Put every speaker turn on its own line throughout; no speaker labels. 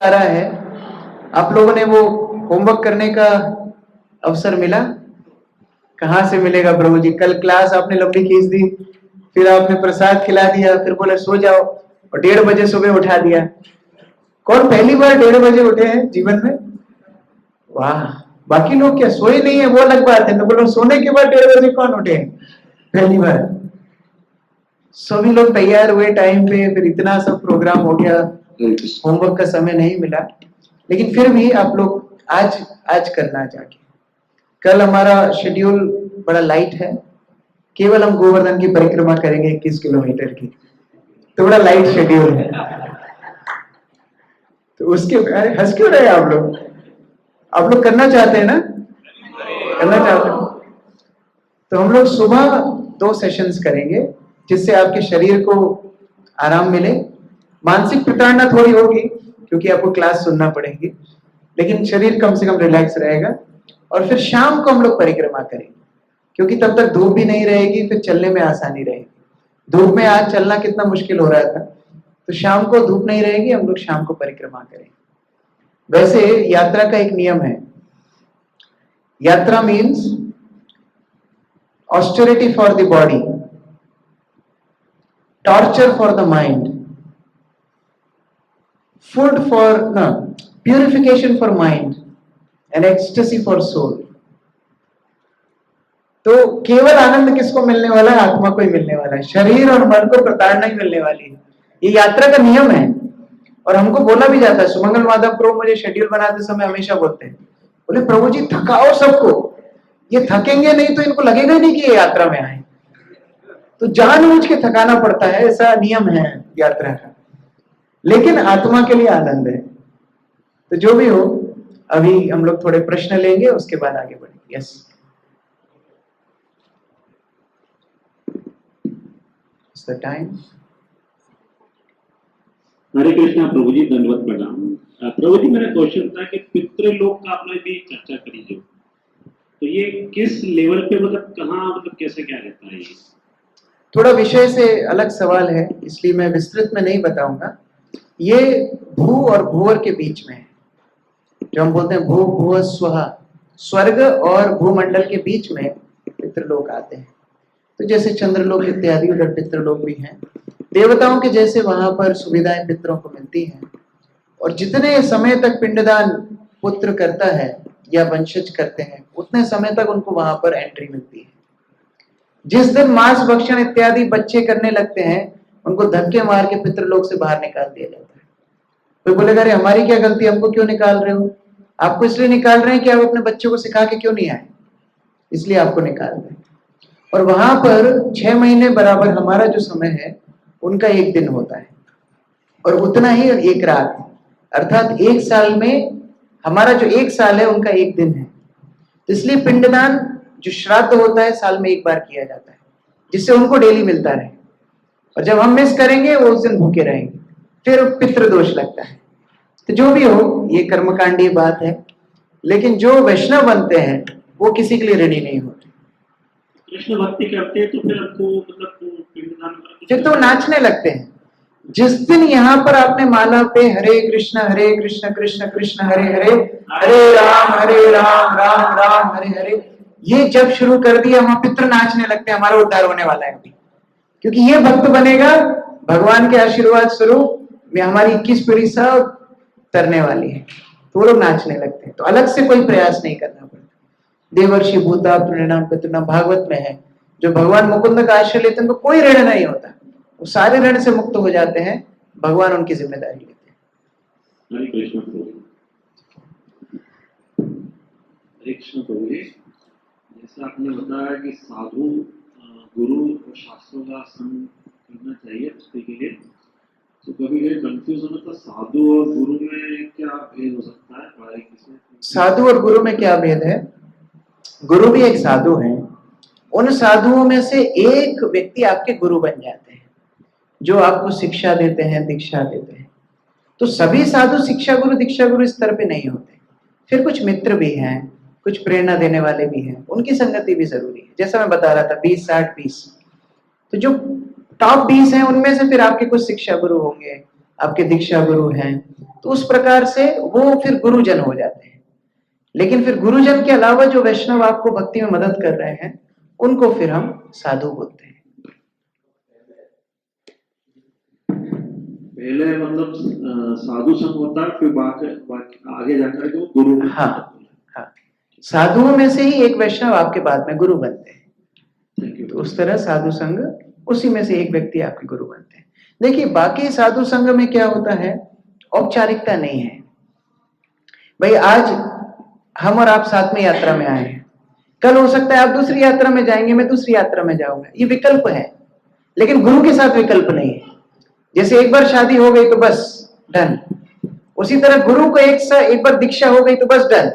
आ रहा है, आप लोगों ने वो होमवर्क करने का अवसर मिला? कहाँ से मिलेगा प्रभु जी? कल क्लास आपने लंबी खींच दी, फिर आपने प्रसाद खिला दिया, फिर बोले सो जाओ और 1:30 बजे सुबह उठा दिया। कौन पहली बार 1:30 बजे उठे हैं जीवन में? वाह! बाकी लोग क्या सोए नहीं है वो अलग बात है, तो बोलो सोने के बाद 1:30 बजे कौन उठे पहली बार? सभी लोग तैयार हुए टाइम पे, फिर इतना सब प्रोग्राम हो गया, होमवर्क का समय नहीं मिला, लेकिन फिर भी आप लोग आज करना जाके। कल हमारा शेड्यूल बड़ा लाइट है, केवल हम गोवर्धन की परिक्रमा करेंगे 21 किलोमीटर की, तो बड़ा लाइट शेड्यूल है। तो उसके हंस क्यों रहे आप लोग? आप लोग करना चाहते हैं ना? करना चाहते हैं तो हम लोग सुबह 2 सेशंस करेंगे, जिससे आपके शरीर को आराम मिले। मानसिक प्रताड़ना थोड़ी होगी क्योंकि आपको क्लास सुनना पड़ेगी, लेकिन शरीर कम से कम रिलैक्स रहेगा। और फिर शाम को हम लोग परिक्रमा करेंगे, क्योंकि तब तक धूप भी नहीं रहेगी, फिर चलने में आसानी रहेगी। धूप में आज चलना कितना मुश्किल हो रहा था, तो शाम को धूप नहीं रहेगी, हम लोग शाम को परिक्रमा करेंगे। वैसे यात्रा का एक नियम है, यात्रा means austerity for the body, torture for the mind, food for purification for mind and ecstasy for soul. तो केवल आनंद किसको मिलने वाला है? आत्मा को ही मिलने वाला है, शरीर और मन को प्रताड़ना ही मिलने वाली है। ये यात्रा का नियम है। और हमको बोला भी जाता है, सुमंगल माधव प्रभु मुझे शेड्यूल बनाते समय हमेशा बोलते हैं, बोले प्रभु जी थकाओ सबको, ये थकेंगे नहीं तो इनको लगेगा नहीं कि ये यात्रा में आए, तो जानबूझ के थकाना पड़ता है, ऐसा नियम है यात्रा का। लेकिन आत्मा के लिए आनंद है। तो जो भी हो, अभी हम लोग थोड़े प्रश्न लेंगे, उसके बाद आगे बढ़ेंगे। Yes, the time.
Hare Krishna Prabhu ji, धन्यवाद प्रणाम। प्रभु जी मेरा क्वेश्चन था कि पितृलोक का आपने भी चर्चा करी जो, तो ये किस लेवल पे, मतलब कहाँ, मतलब कैसे क्या रहता है ये?
थोड़ा विषय से अलग सवाल है, इसलिए मैं विस्तृत में नहीं बताऊंगा। ये भू और भूवर के बीच में है, जो हम बोलते हैं भू भुव स्वहा, स्वर्ग और भूमंडल के बीच में पितृलोक आते हैं। तो जैसे चंद्रलोक इत्यादि उधर पितृलोक भी हैं। देवताओं के जैसे वहां पर सुविधाएं पितरों को मिलती हैं, और जितने समय तक पिंडदान पुत्र करता है या वंशज करते हैं, उतने समय तक उनको वहां पर एंट्री मिलती है। जिस दिन मांस भक्षण इत्यादि बच्चे करने लगते हैं, उनको धक्के मार के पितृलोक से बाहर निकाल दिया जाता है। कोई बोलेगा अरे हमारी क्या गलती, हमको क्यों निकाल रहे हो? आपको इसलिए निकाल रहे हैं कि आप अपने बच्चों को सिखा के क्यों नहीं आए, इसलिए आपको निकाल रहे हैं। और वहां पर 6 महीने बराबर हमारा जो समय है, उनका 1 दिन होता है, और उतना ही 1 रात, अर्थात 1 साल में हमारा जो 1 साल है, उनका 1 दिन है। तो इसलिए पिंडदान जो श्राद्ध होता है, साल में 1 बार किया जाता है, जिससे उनको डेली मिलता रहे। और जब हम मिस करेंगे, वो उस दिन भूखे रहेंगे, फिर पितृदोष लगता है। तो जो भी हो, ये कर्मकांडी बात है, लेकिन जो वैष्णव बनते हैं वो किसी के लिए ऋणी नहीं होते।
कृष्ण भक्ति करते हैं तो फिर आपको मतलब पिंडदान,
फिर तो नाचने लगते हैं। जिस दिन यहाँ पर आपने माला पे हरे कृष्ण कृष्ण कृष्ण हरे हरे, हरे राम राम राम हरे हरे, ये जब शुरू कर दिया, वहां पितृ नाचने लगते हैं, हमारा उद्धार होने वाला है अभी। क्योंकि ये भक्त बनेगा, भगवान के आशीर्वाद स्वरूप में हमारी 21 पीढ़ी सब तरने वाली है, तो वो लोग नाचने लगते हैं। तो अलग से कोई प्रयास नहीं करना पड़ता। देवर्षि भूता प्रणाम पितृणाम भागवत में है, जो भगवान मुकुंद का आश्रय लेते हैं उनको कोई ऋण नहीं होता, वो सारे ऋण से मुक्त हो जाते हैं, भगवान उनकी जिम्मेदारी लेते हैं।
हरे कृष्ण प्रभु, हरे कृष्ण प्रभु जी, जैसा आपने बताया कि साधु गुरु और शास्त्रों का संग करना चाहिए भक्ति के लिए, तो कभी कभी कंफ्यूज होना, तो साधु और गुरु में क्या भेद हो सकता है? पढ़ाई किसे?
साधु और गुरु में क्या भेद है? गुरु भी एक साधु है। उन साधुओं में से एक व्यक्ति आपके गुरु बन जाते हैं, जो आपको शिक्षा देते हैं, दीक्षा देते हैं। तो सभी साधु शिक्षा गुरु दीक्षा गुरु स्तर पे नहीं होते। फिर कुछ मित्र भी हैं, कुछ प्रेरणा देने वाले भी हैं, उनकी संगति भी जरूरी है। जैसा मैं बता रहा था 20 60 20, तो जो टॉप 20 हैं, उनमें से फिर आपके कुछ शिक्षा गुरु होंगे, आपके दीक्षा गुरु हैं, तो उस प्रकार से वो फिर गुरुजन हो जाते हैं। लेकिन फिर गुरुजन के अलावा जो वैष्णव आपको भक्ति में मदद कर रहे हैं, उनको फिर हम साधु बोलते हैं।
पहले मतलब साधु संग होता है, फिर आगे जाकर के वो गुरु।
हाँ हाँ, साधुओं में से ही एक वैष्णव आपके बाद में गुरु बनते हैं। तो उस तरह साधु संग, उसी में से एक व्यक्ति आपके गुरु बनते हैं। देखिए, बाकी साधु संग में क्या होता है, औपचारिकता नहीं है। भाई आज हम और आप साथ में यात्रा में आए हैं, कल हो सकता है आप दूसरी यात्रा में जाएंगे, मैं दूसरी यात्रा में जाऊंगा, ये विकल्प है। लेकिन गुरु के साथ विकल्प नहीं है। जैसे एक बार शादी हो गई तो बस डन, उसी तरह गुरु को एक बार दीक्षा हो गई तो बस डन।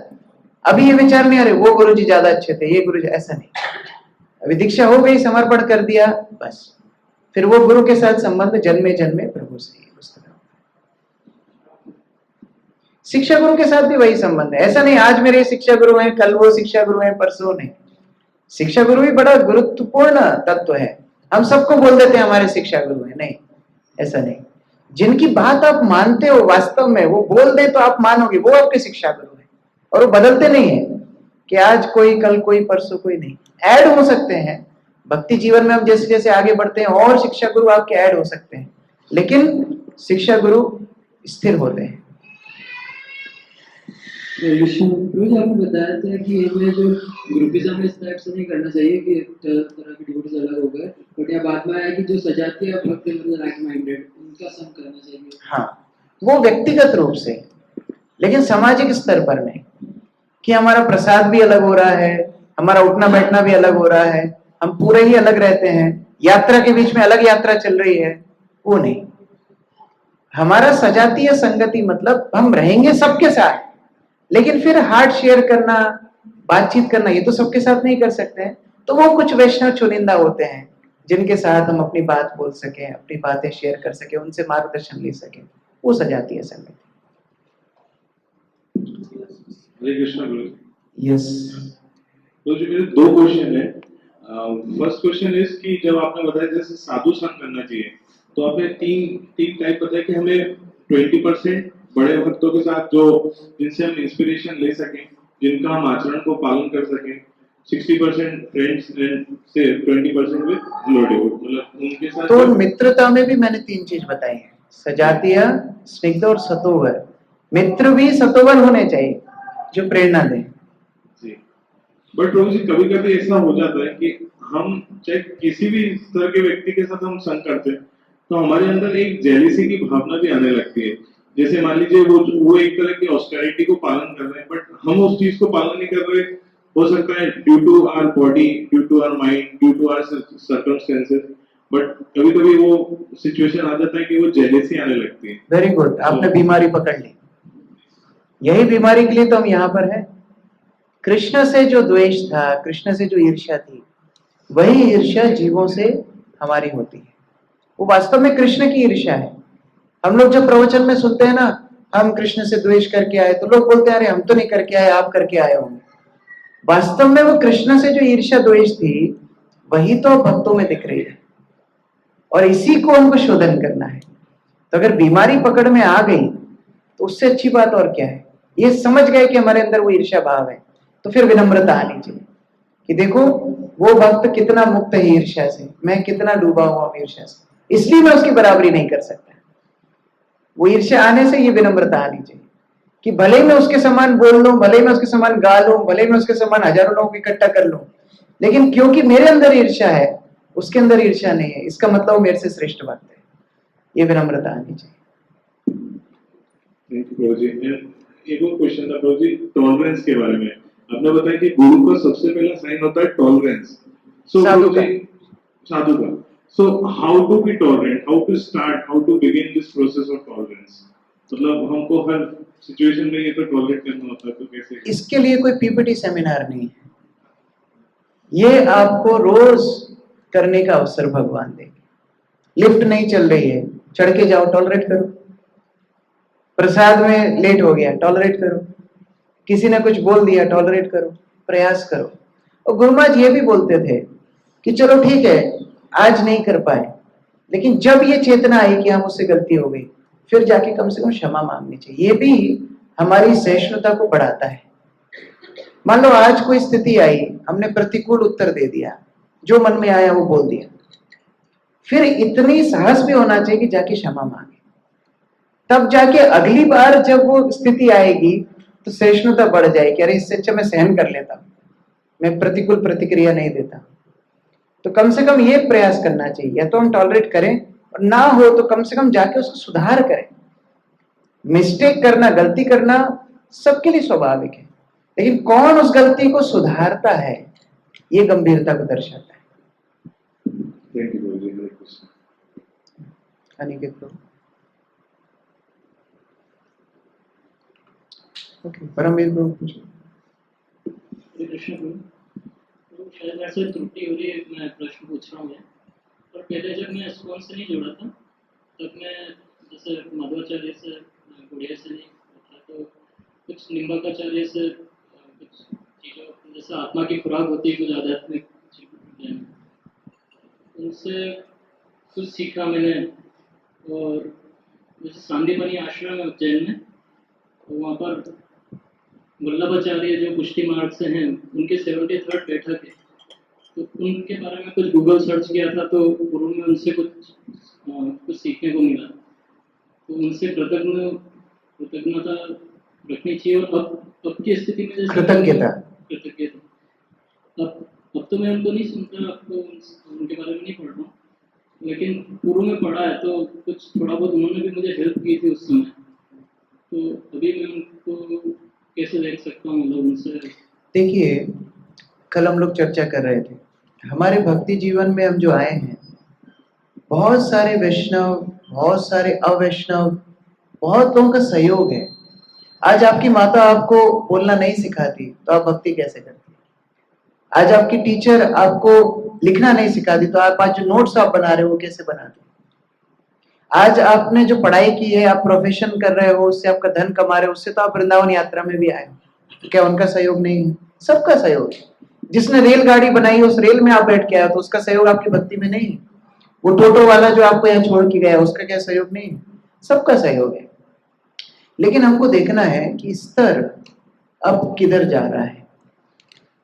अभी ये विचार नहीं आ रहे वो गुरु जी ज्यादा अच्छे थे, ये गुरु जी, ऐसा नहीं। अभी दीक्षा हो गई, समर्पण कर दिया, बस फिर वो गुरु के साथ संबंध जन्मे जन्मे प्रभु से ही, उस तरह। शिक्षा गुरु के साथ भी वही संबंध है। ऐसा नहीं आज मेरे शिक्षा गुरु हैं, कल वो शिक्षा गुरु हैं, परसों नहीं। शिक्षा गुरु भी बड़ा गुरुत्वपूर्ण तत्व है। हम सबको बोल देते हैं हमारे शिक्षा गुरु हैं, नहीं, ऐसा नहीं। जिनकी बात आप मानते हो वास्तव में, वो बोल दे तो आप मानोगे, वो आपके शिक्षा गुरु है। और वो बदलते नहीं है कि आज कोई, कल कोई, परसों कोई नहीं। ऐड हो सकते हैं भक्ति जीवन में, हम जैसे जैसे आगे बढ़ते हैं और शिक्षा गुरु आपके ऐड हो सकते हैं, लेकिन शिक्षा गुरु स्थिर होते हैं।
आपने बताया था कि हमें जो ग्रुपिज्म इस टाइप से नहीं करना चाहिए कि तरह की डिवोटीज अलग हो गए, बट यह बाद में आया कि जो सजाती है भक्त लाइक माइंडेड, उनका संग करना चाहिए।
हाँ, वो व्यक्तिगत रूप से, लेकिन सामाजिक स्तर पर नहीं, कि हमारा प्रसाद भी अलग हो रहा है, हमारा उठना बैठना भी अलग हो रहा है, हम पूरे ही अलग रहते हैं, यात्रा के बीच में अलग यात्रा चल रही है, वो नहीं। हमारा सजातीय संगति मतलब हम रहेंगे सबके साथ, लेकिन फिर हार्ट शेयर करना, बातचीत करना, ये तो सबके साथ नहीं कर सकते हैं। तो वो कुछ वैष्णव चुनिंदा होते हैं जिनके साथ हम अपनी बात बोल सकें, अपनी बातें शेयर कर सकें, उनसे मार्गदर्शन ले सकें, वो सजातीय संगति।
हरे कृष्णा गुरु।
यस।
तो जो मेरे दो क्वेश्चन है, फर्स्ट क्वेश्चन इज कि जब आपने बताया जैसे साधु संग करना चाहिए, तो आपने तीन टाइप बताया कि हमें 20% बड़े भक्तों के साथ जो जिनसे हम इंस्पिरेशन ले सकें, जिनका हम आचरण को पालन कर सकें, 60% फ्रेंड्स से 20% विद लो डिवोट, मतलब उनके साथ।
तो मित्रता में भी मैंने 3 चीज बताई है, सजातीय, स्निग्ध और सतोवर। मित्र भी सतोवर होने चाहिए जो प्रेरणा दें।
जी, बट प्रभु जी कभी कभी ऐसा हो जाता है कि हम चाहे किसी भी स्तर के व्यक्ति के साथ हम संग करते हैं, तो हमारे अंदर एक जेलिसी की भावना भी आने लगती है। जैसे मान लीजिए वो एक तरह की ऑस्टेरिटी को पालन कर रहे हैं, बट हम उस चीज को पालन नहीं कर रहे। हो सकता है due to our body, due to our mind, due to our circumstances, but कभी कभी वो सिचुएशन आ जाता है कि वो जेलिसी आने लगती है।
वेरी गुड, आपने बीमारी पकड़ ली। यही बीमारी के लिए तो हम यहाँ पर हैं। कृष्ण से जो द्वेष था, कृष्ण से जो ईर्ष्या थी, वही ईर्ष्या जीवों से हमारी होती है। वो वास्तव में कृष्ण की ईर्ष्या है। हम लोग जब प्रवचन में सुनते हैं ना, हम कृष्ण से द्वेष करके आए, तो लोग बोलते हैं अरे हम तो नहीं करके आए, आप करके आए होंगे। वास्तव में वो कृष्ण से जो ईर्ष्या द्वेष थी, वही तो भक्तों में दिख रही है, और इसी को हमको शोधन करना है। तो अगर बीमारी पकड़ में आ गई तो उससे अच्छी बात और क्या है। ये समझ गए कि हमारे अंदर वो ईर्ष्या भाव है, तो फिर विनम्रता आनी चाहिए कि देखो वो भक्त कितना मुक्त है ईर्ष्या से, मैं कितना डूबा हुआ ईर्ष्या से, इसलिए मैं उसकी बराबरी नहीं कर सकता। वो ईर्ष्या आने से ये विनम्रता आनी चाहिए कि भले मैं उसके समान बोल लूं, भले मैं उसके समान गा लूं, भले मैं उसके समान हजारों लोगों को इकट्ठा कर लूं, लेकिन क्योंकि मेरे अंदर ईर्ष्या है, उसके अंदर ईर्ष्या नहीं है, इसका मतलब मेरे से श्रेष्ठ भक्त है। ये विनम्रता आनी चाहिए।
एक और क्वेश्चन था प्रभु जी, टॉलरेंस के बारे में। आपने बताया कि गुरु का सबसे पहला साइन होता है टॉलरेंस।
साधु का।
साधु का। So how to be tolerant? How to start? How to begin this process of tolerance? मतलब हमको हर सिचुएशन में ये तो टॉलरेट करना होता है, तो कैसे?
इसके लिए कोई पीपीटी सेमिनार नहीं है, ये आपको रोज करने का अवसर भगवान देंगे। लिफ्ट नहीं चल रही है, चढ़ के जाओ, टॉलरेट करो। प्रसाद में लेट हो गया, टॉलरेट करो। किसी ने कुछ बोल दिया, टॉलरेट करो, प्रयास करो। और गुरु महाराज ये भी बोलते थे कि चलो ठीक है आज नहीं कर पाए, लेकिन जब ये चेतना आई कि हम उससे गलती हो गई, फिर जाके कम से कम क्षमा मांगनी चाहिए। ये भी हमारी सहिष्णुता को बढ़ाता है। मान लो आज कोई स्थिति आई, हमने प्रतिकूल उत्तर दे दिया, जो मन में आया वो बोल दिया, फिर इतनी साहस भी होना चाहिए कि जाके क्षमा मांगे। तब जाके अगली बार जब वो स्थिति आएगी तो सहिष्णुता बढ़ जाएगी, अरे इससे अच्छा मैं सहन कर लेता हूं, मैं प्रतिकूल प्रतिक्रिया नहीं देता। तो कम से कम ये प्रयास करना चाहिए, या तो हम टॉलरेट करें और ना हो तो कम से कम जाके उसको सुधार करें। मिस्टेक करना, गलती करना सबके लिए स्वाभाविक है, लेकिन कौन उस गलती को सुधारता है ये गंभीरता को दर्शाता है।
Thank you, Guruji. Hare Krishna.
Aniket Prabhu. Okay, Paramvir Prabhu पूछो।
हरे कृष्ण प्रभु। तो शायद मेरे से त्रुटि हो रही है, मैं प्रश्न पूछ रहा हूँ मैं। पर पहले जब मैं स्कूल से नहीं जुड़ा था तब मैं जैसे मध्वाचार्य से गुड़िया से नहीं था, तो कुछ निम्बाकाचार्य से कुछ चीज़ों जैसे आत्मा की खुराक होती है, कुछ आध्यात्मिक ज्ञान, उनसे कुछ सीखा मैंने। और जैसे सांदीपनी आश्रम है उज्जैन में, तो वहाँ पर वल्लभाचार्य जो पुष्टि मार्ग से हैं, उनके 73rd बैठक है, तो उनके बारे में कुछ गूगल सर्च किया था, तो गुरु में उनसे कुछ सीखने को मिला। तो उनसे कृतज्ञता रखनी चाहिए। और अब की स्थिति में जैसे
कृतज्ञता
अब तो मैं उनको नहीं सुनता, अब तो उनके बारे में नहीं पढ़ रहा हूँ, लेकिन पूर्व में पढ़ा है, तो कुछ थोड़ा बहुत उन्होंने भी मुझे हेल्प की थी उस समय। तो अभी मैं उनको कैसे देख सकता हूँ, मतलब उनसे। देखिए,
कल हम लोग चर्चा कर रहे थे, हमारे भक्ति जीवन में हम जो आए हैं, बहुत सारे वैष्णव, बहुत सारे अवैष्णव, बहुत लोगों का सहयोग है। आज आपकी माता आपको बोलना नहीं सिखाती तो आप भक्ति कैसे करती? आज आपकी टीचर आपको लिखना नहीं सिखाती तो आप आज जो नोट्स आप बना रहे हो वो कैसे बनाते? आज आपने जो पढ़ाई की है, आप प्रोफेशन कर रहे हो, उससे आपका धन कमा रहे हो, उससे तो आप वृंदावन यात्रा में भी आए हो, तो क्या उनका सहयोग नहीं है? सबका सहयोग है। जिसने रेलगाड़ी बनाई, उस रेल में आप बैठ के आए तो उसका सहयोग आपकी भक्ति में नहीं है। वो टोटो वाला जो आपको यहाँ छोड़ के गया, उसका क्या सहयोग नहीं है? सबका सहयोग है। लेकिन हमको देखना है कि स्तर अब किधर जा रहा है।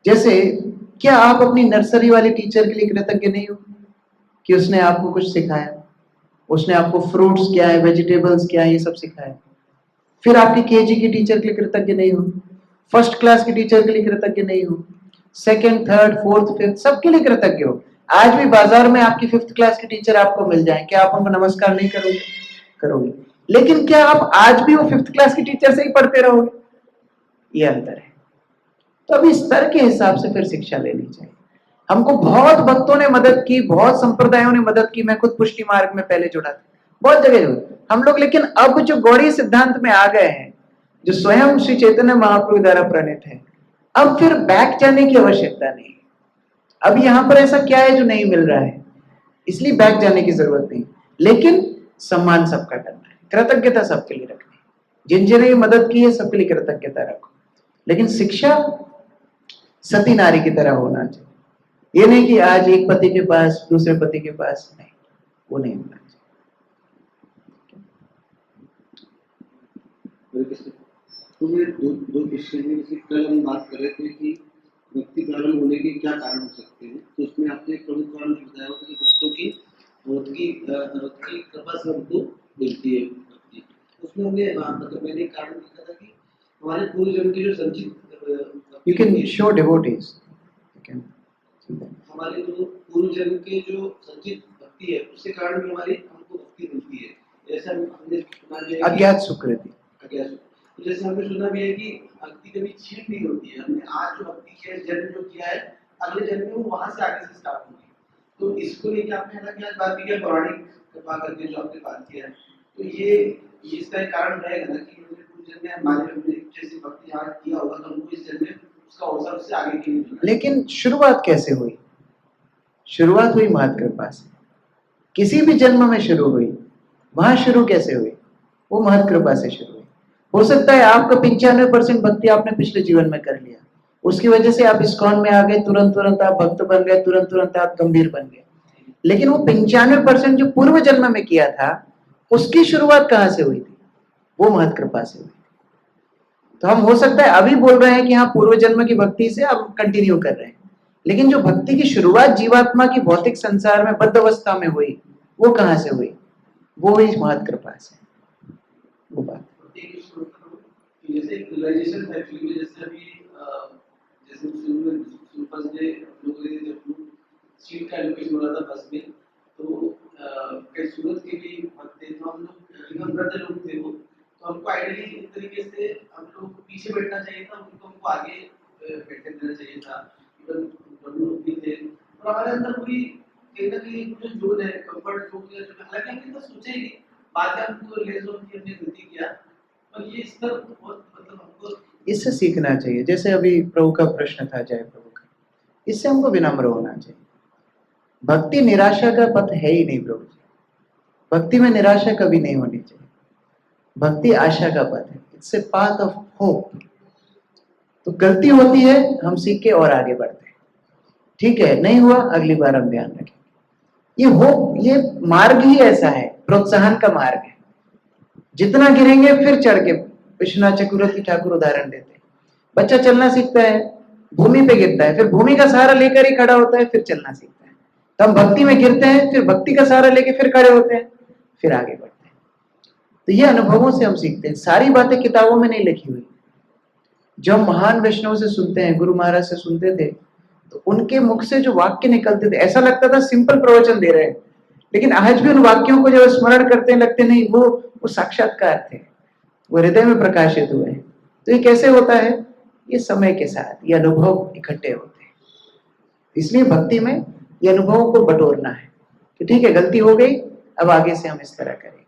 जैसे क्या आप अपनी नर्सरी वाले टीचर के लिए कृतज्ञ नहीं हो कि उसने आपको कुछ सिखाया, उसने आपको फ्रूट्स क्या है, वेजिटेबल्स क्या है, ये सब सिखाया? फिर आपकी केजी की टीचर के लिए कृतज्ञ नहीं हो? फर्स्ट क्लास की टीचर के लिए कृतज्ञ नहीं हो? सेकंड, थर्ड, फोर्थ, फिफ्थ, सबके लिए कृतज्ञ हो। आज भी बाजार में आपकी 5th क्लास की टीचर आपको मिल जाए, क्या आप उनको नमस्कार नहीं करोगे? करोगे। लेकिन क्या आप आज भी वो 5th क्लास की टीचर से ही पढ़ते रहोगे? ये अंतर है। तो अभी स्तर के हिसाब से फिर शिक्षा लेनी चाहिए। हमको बहुत भक्तों ने मदद की, बहुत संप्रदायों ने मदद की। मैं खुद पुष्टि मार्ग में पहले जुड़ा था, बहुत जगह जुड़ा हम लोग, लेकिन अब जो गौड़ी सिद्धांत में आ गए हैं, जो स्वयं श्री चैतन्य महाप्रभु द्वारा प्रणीत है, अब फिर बैक जाने की आवश्यकता नहीं। अब यहाँ पर ऐसा क्या है जो नहीं मिल रहा है, इसलिए बैक जाने की जरूरत नहीं। लेकिन सम्मान सबका करना है, कृतज्ञता सबके लिए रखनी है। जिन जिन्हें मदद की है सबके लिए कृतज्ञता रखो। लेकिन शिक्षा सती नारी की तरह होना चाहिए। ये नहीं कि आज एक पति के पास दूसरे पति के पास, नहीं, वो नहीं होना
चाहिए। तो ये दो विषय हैं। जैसे कल हम बात कर रहे थे कि भक्ति प्रारंभ होने के क्या कारण हो सकते हैं, तो उसमें आपने एक प्रमुख कारण बताया होगा कि भक्तों की कृपा से हमको मिलती है भक्ति। उसमें हमने मतलब मैंने कारण लिखा था कि हमारे पूर्व जन्म की जो संचित
You can show devotees.
हमारे जो पूर्व जन्म के जो संचित भक्ति है, उसके कारण भी हमको भक्ति मिलती है। जैसे हमने सुना
अज्ञात सुकृति,
तो जैसे हमने सुना भी है कि भक्ति कभी छीन नहीं होती है। हमने आज जो भक्ति किया है, जन्म जो किया है, अगले जन्म में वो वहां से आगे से स्टार्ट होगी। तो इसको लेकर आपने हालांकि आज बात की है पौराणिक कृपा करके जो आपने बात किया है, तो ये इसका एक कारण रहेगा ना कि पूर्व जन्म में हमारे हमने जैसी भक्ति आज किया होगा तो हमको इस जन्म में उसका अवसर उससे आगे के लिए।
लेकिन शुरुआत कैसे हुई? शुरुआत हुई महत कृपा से। किसी भी जन्म में शुरू हुई, वहां शुरू कैसे हुई? वो महत कृपा से शुरू हुई। हो सकता है आपका 95% भक्ति आपने पिछले जीवन में कर लिया, उसकी वजह से आप इस्कॉन में आ गए, तुरंत आप भक्त बन गए, तुरंत आप गंभीर बन गए। लेकिन वो 95% जो पूर्व जन्म में किया था, उसकी शुरुआत कहाँ से हुई थी? वो महत कृपा से हुई थी। तो हम हो सकता है अभी बोल रहे हैं कि हाँ पूर्व जन्म की भक्ति से अब कंटिन्यू कर रहे हैं, लेकिन जो भक्ति की शुरुआत जीवात्मा की भौतिक संसार में बद्ध अवस्था में हुई, वो कहाँ से हुई? वो हुई महत कृपा से। वो बात
जैसे रियलाइजेशन था एक्चुअली में, जैसे अभी जैसे फर्स्ट डे हम लोग जब लोग सीट का एलोकेशन हो रहा था बस में, तो कई सूरत के भी भक्त थे, तो हम लोग एकदम वृद्ध लोग थे वो, तो हमको आइडियली एक तरीके से हम लोग पीछे बैठना चाहिए था, हमको आगे बैठने देना चाहिए था। इवन बड़े लोग भी थे और हमारे अंदर पूरी कहीं ना कहीं जो जोन है, कंफर्ट जोन है, हालांकि हमने तो सोचा ही नहीं, बाद में हमको रियलाइज हुआ कि हमने गलती किया, और ये स्तर बहुत मतलब हमको
इससे सीखना चाहिए। जैसे अभी प्रभु का प्रश्न था, जय प्रभु का, इससे हमको विनम्र होना चाहिए। भक्ति निराशा का पथ है ही नहीं प्रभु जी, भक्ति में निराशा कभी नहीं होनी चाहिए। भक्ति आशा का पथ है, it's a path of hope. तो गलती होती है, हम सीख के और आगे बढ़ते हैं, ठीक है, नहीं हुआ अगली बार हम ध्यान रखें। ये होप, ये मार्ग ही ऐसा है, प्रोत्साहन का मार्ग है। जितना गिरेंगे फिर चढ़ के, विश्वनाथ चक्रवर्ती ठाकुर उदाहरण देते हैं, बच्चा चलना सीखता है, भूमि पे गिरता है, फिर भूमि का सहारा लेकर ही खड़ा होता है, फिर चलना सीखता है। तो हम भक्ति में गिरते हैं, फिर भक्ति का सहारा लेके फिर खड़े होते हैं, फिर आगे बढ़ते हैं। तो ये अनुभवों से हम सीखते हैं, सारी बातें किताबों में नहीं लिखी हुई। जो हम महान वैष्णव से सुनते हैं, गुरु महाराज से सुनते थे, तो उनके मुख से जो वाक्य निकलते थे, ऐसा लगता था सिंपल प्रवचन दे रहे हैं, लेकिन आज भी उन वाक्यों को जब स्मरण करते हैं लगते नहीं वो साक्षात्कार थे, वो हृदय में प्रकाशित हुए हैं। तो ये कैसे होता है? ये समय के साथ ये अनुभव इकट्ठे होते हैं। इसलिए भक्ति में ये अनुभवों को बटोरना है कि ठीक है, गलती हो गई, अब आगे से हम इस तरह करेंगे।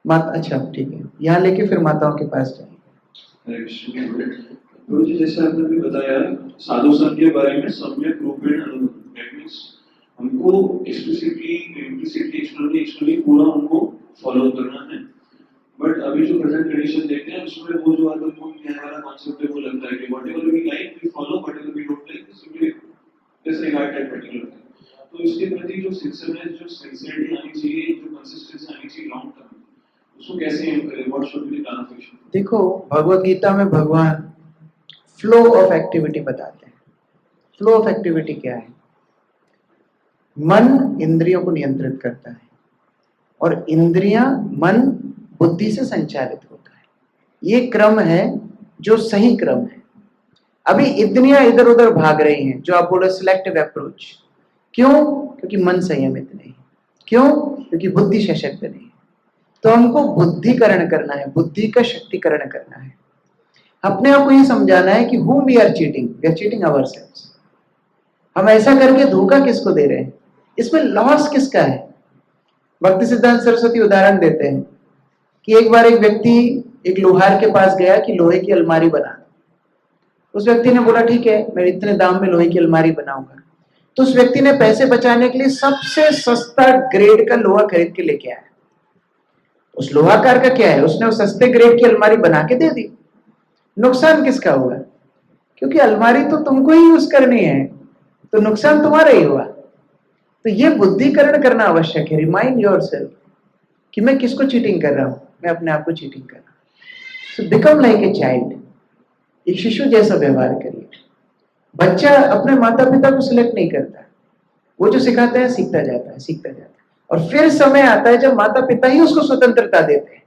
अच्छा ठीक है, यहाँ लेके फिर माताओं के पास जाएंगे।
गुरु जी, जैसे आपने भी बताया साधु संत के बारे में सम्यक रूपेण दैट हमको एक्सप्लिसिटली इम्प्लिसिटली एक्सटर्नली पूरा उनको फॉलो करना है। बट अभी जो प्रेजेंट कंडीशन देखते हैं उसमें वो जो आदत को कहने वाला कॉन्सेप्ट है, वो लगता है कि whatever we like we follow, whatever we don't like simply disregard that particular. तो इसके प्रति जो सिंसियरनेस, जो सिंसियरिटी आनी चाहिए, जो कंसिस्टेंसी आनी चाहिए लॉन्ग टर्म, उसको कैसे एम करें? What should be the plan of action?
देखो, भगवत गीता में भगवान फ्लो ऑफ एक्टिविटी बताते हैं। फ्लो ऑफ एक्टिविटी क्या है? मन इंद्रियों को नियंत्रित करता है और इंद्रियां मन बुद्धि से संचालित होता है। ये क्रम है जो सही क्रम है। अभी इंद्रियां इधर उधर भाग रही हैं, जो आप बोलो सिलेक्टिव अप्रोच। क्यों? क्योंकि मन संयमित नहीं। क्यों? क्योंकि बुद्धि सशक्त नहीं। तो हमको बुद्धिकरण करना है, बुद्धि का शक्तिकरण करना है। अपने आप को ये समझाना है कि whom we are cheating ourselves। हम ऐसा करके धोखा किसको दे रहे हैं? इसमें लॉस किसका है? भक्ति सिद्धांत सरस्वती उदाहरण देते हैं कि एक बार एक व्यक्ति एक लोहार के पास गया कि लोहे की अलमारी बना। उस व्यक्ति ने बोला ठीक है, मैं इतने दाम में लोहे की अलमारी बनाऊंगा। तो उस व्यक्ति ने पैसे बचाने के लिए सबसे सस्ता ग्रेड का लोहा खरीद के लेके आया। उस लोहाकार का क्या है, उसने उस सस्ते ग्रेड की अलमारी बना के दे दी। नुकसान किसका हुआ? क्योंकि अलमारी तो तुमको ही यूज करनी है, तो नुकसान तुम्हारा ही हुआ। तो ये बुद्धिकरण करना आवश्यक है। रिमाइंड योरसेल्फ कि मैं किसको चीटिंग कर रहा हूं? मैं अपने आप को चीटिंग कर रहा हूं। So become like a child, एक शिशु जैसा व्यवहार करिए। बच्चा अपने माता पिता को सिलेक्ट नहीं करता, वो जो सिखाते हैं सीखता जाता है, सीखता जाता है। और फिर समय आता है जब माता पिता ही उसको स्वतंत्रता देते हैं।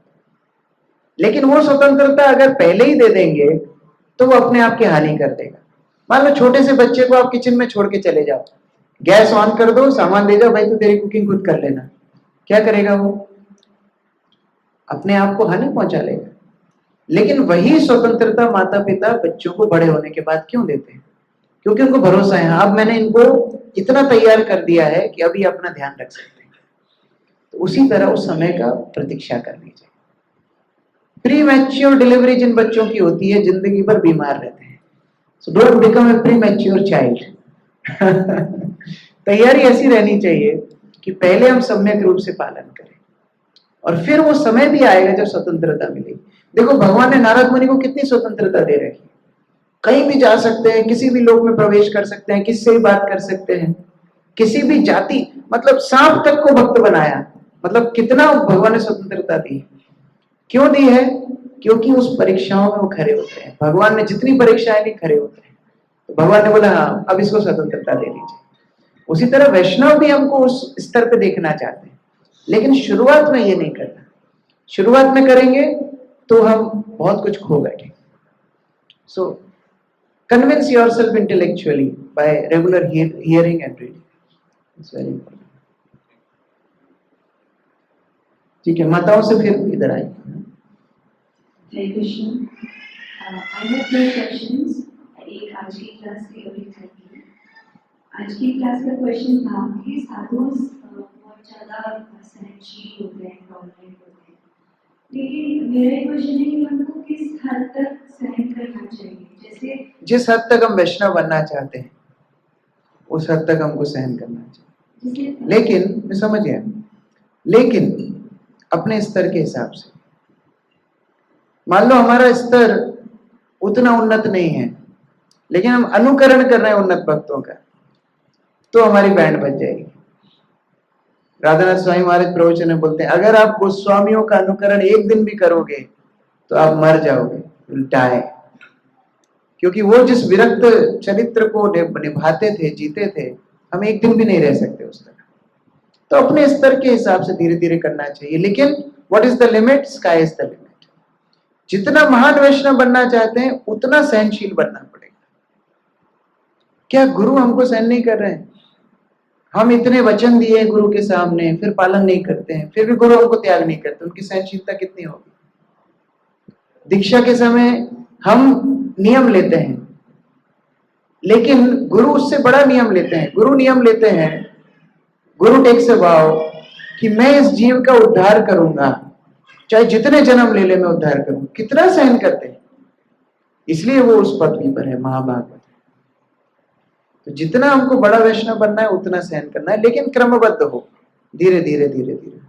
लेकिन वो स्वतंत्रता अगर पहले ही दे देंगे तो वो अपने आप की हानि कर देगा। मान लो छोटे से बच्चे को आप किचन में छोड़ के चले जाओ, गैस ऑन कर दो, सामान ले जाओ, भाई तू तेरी कुकिंग खुद कर लेना, क्या करेगा वो? अपने आप को हानि पहुंचा लेगा। लेकिन वही स्वतंत्रता माता पिता बच्चों को बड़े होने के बाद क्यों देते हैं? क्योंकि उनको भरोसा है, अब मैंने इनको इतना तैयार कर दिया है कि अभी अपना ध्यान रख सकते हैं। तो उसी तरह उस समय का प्रतीक्षा करनी चाहिए। प्री मैच्योर डिलीवरी जिन बच्चों की होती है जिंदगी भर बीमार रहते हैं। So don't become a pre mature child. तैयारी ऐसी रहनी चाहिए कि पहले हम सम्यक रूप से पालन करें और फिर वो समय भी आएगा जब स्वतंत्रता मिलेगी। देखो, भगवान ने नारद मुनि को कितनी स्वतंत्रता दे रखी है। कहीं भी जा सकते हैं, किसी भी लोक में प्रवेश कर सकते हैं, किससे भी बात कर सकते हैं। किसी भी जाति, मतलब सांप तक को भक्त बनाया। मतलब कितना भगवान ने स्वतंत्रता दी। क्यों दी है? क्योंकि उस परीक्षाओं में वो खरे उतरे हैं। भगवान ने जितनी परीक्षाएं ली, खरे उतरे, तो भगवान ने बोला हाँ अब इसको स्वतंत्रता दे दीजिए। उसी तरह वैष्णव भी हमको उस स्तर पे देखना चाहते हैं, लेकिन शुरुआत में ये नहीं करना। शुरुआत में करेंगे तो हम बहुत कुछ खो बैठे। सो convince yourself intellectually by regular hearing and reading. It's very important. ठीक है, माताओं से फिर इधर आए।
हरे Krishna. I have two questions. एक आज की क्लास की और एक कल की। आज की क्लास का क्वेश्चन था कि साधु बहुत ज़्यादा सहनशील होते हैं, टॉलरेंट होते हैं, लेकिन मेरा एक क्वेश्चन है कि हमको किस हद तक सहन करना चाहिए? जैसे
जिस हद तक हम वैष्णव बनना चाहते हैं उस हद तक हमको सहन करना चाहिए, लेकिन मैं समझ गया, लेकिन अपने स्तर के हिसाब से। मान लो हमारा स्तर उतना उन्नत नहीं है, लेकिन हम अनुकरण कर रहे हैं उन्नत भक्तों का, तो हमारी बैंड बज जाएगी। राधानाथ स्वामी महाराज प्रवचन में बोलते हैं, अगर आप गोस्वामियों का अनुकरण एक दिन भी करोगे तो आप मर जाओगे, डाई। क्योंकि वो जिस विरक्त चरित्र को निभाते थे, जीते थे, हम एक दिन भी नहीं रह सकते उस तरह। तो अपने स्तर के हिसाब से धीरे धीरे करना चाहिए, लेकिन what is the limit? Sky is the limit. जितना महान वैष्णव बनना चाहते हैं उतना सहनशील बनना पड़ेगा। क्या गुरु हमको सहन नहीं कर रहे हैं? हम इतने वचन दिए गुरु के सामने, फिर पालन नहीं करते हैं, फिर भी गुरु हमको त्याग नहीं करते। उनकी सहनशीलता कितनी होगी? दीक्षा के समय हम नियम लेते हैं, लेकिन गुरु उससे बड़ा नियम लेते हैं। गुरु नियम लेते हैं, गुरु टेक्स अ वाव कि मैं इस जीव का उद्धार करूंगा, चाहे जितने जन्म ले ले मैं उद्धार करूंगा। कितना सहन करते हैं, इसलिए वो उस पदवी पर है, महाभागवत। तो जितना हमको बड़ा वैष्णव बनना है उतना सहन करना है, लेकिन क्रमबद्ध हो, धीरे धीरे धीरे धीरे।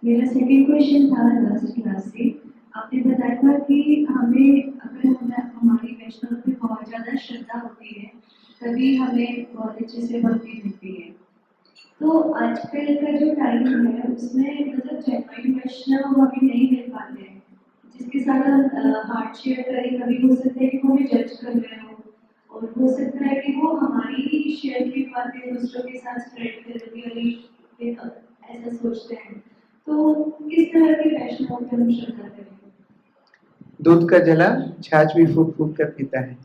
मेरा सेकंड क्वेश्चन था लास्ट क्लास से। आपने बताया था कि हमें अगर हमारी वैष्णव में बहुत ज़्यादा श्रद्धा होती है तभी हमें बहुत अच्छे से भक्ति मिलती है। तो आजकल का जो टाइम है उसमें मतलब जेन्युइन वैष्णव अभी नहीं मिल पाते हैं, जिसके साथ हार्ट शेयर करें। कभी हो सकता है कि वो हमें जज कर रहे हो, और हो सकता है कि वो हमारी ही शेयर की बातें दूसरों के साथ स्प्रेड कर ऐसा सोचते हैं। तो किस तरह के वैष्णव पे हम श्रद्धा करें?
दूध का जला छाछ भी फूक फूक कर पीता है।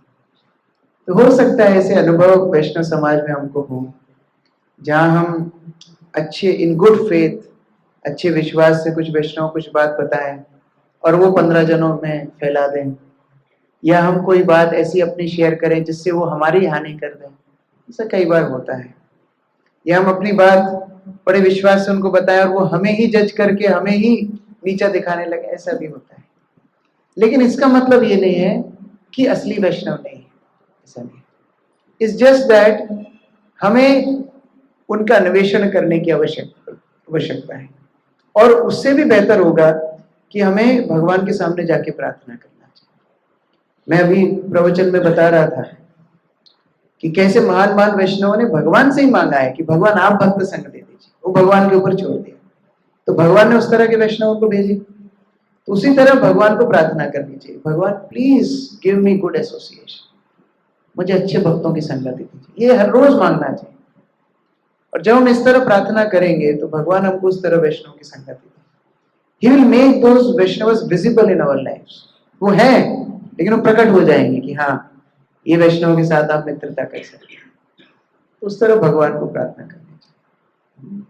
तो हो सकता है ऐसे अनुभव वैष्णव समाज में हमको हो, जहाँ हम अच्छे इन गुड फेथ, अच्छे विश्वास से कुछ वैष्णव कुछ बात बताएं और वो 15 जनों में फैला दें, या हम कोई बात ऐसी अपनी शेयर करें जिससे वो हमारी हानि कर दें। ऐसा कई बार होता है। या हम अपनी बात बड़े विश्वास से उनको बताएं और वो हमें ही जज करके हमें ही नीचा दिखाने लगे, ऐसा भी होता है। लेकिन इसका मतलब ये नहीं है कि असली वैष्णव नहीं है, ऐसा नहीं। इट्स जस्ट दैट हमें उनका अन्वेषण करने की आवश्यकता है, और उससे भी बेहतर होगा कि हमें भगवान के सामने जाके प्रार्थना करना चाहिए। मैं अभी प्रवचन में बता रहा था कि कैसे महान महान वैष्णवों ने भगवान से ही मांगा है कि भगवान आप भक्त संग दे दीजिए, वो भगवान के ऊपर छोड़ दिया, तो भगवान ने उस तरह के वैष्णवों को भेजे। तो उसी तरह भगवान को प्रार्थना करनी चाहिए, भगवान please give me good association, मुझे अच्छे भक्तों की संगति दीजिए। ये हर रोज मांगना चाहिए। और जब हम इस तरह प्रार्थना करेंगे तो भगवान हमको उस तरह वैष्णव की संगति देंगे। He will make those Vaishnavas visible in our lives. वो है, लेकिन वो प्रकट हो जाएंगे कि हाँ ये वैष्णव के साथ आप मित्रता कर सकते हैं। तो उस तरह भगवान को प्रार्थना करनी चाहिए।